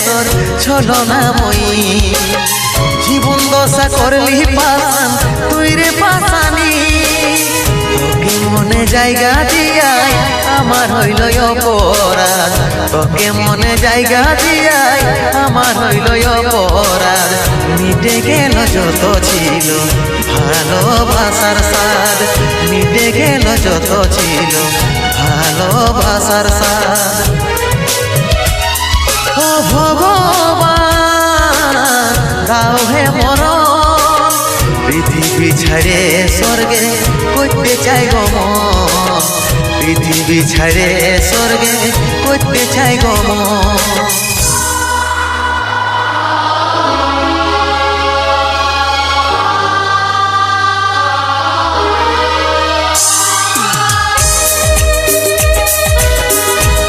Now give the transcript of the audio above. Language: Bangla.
তোর ছলনাময়ী জীবন দশা করলি পাশান তুই রে পাশানি তোকে মনে জায়গা দিয়াই আমার হইল অপরাধ তোকে মনে জায়গা দিয়াই আমার হইল অপরাধ মিটে গেল যত ছিল ভালোবাসার স্বাদ মিটে গেল যত ছিল ভালোবাসার স্বাদ ও ভগবান দাও হে মরণ পৃথিবী ছেড়ে স্বর্গে করতে চাই গো মন পৃথিবী ছেড়ে স্বর্গে করতে চাই গো মন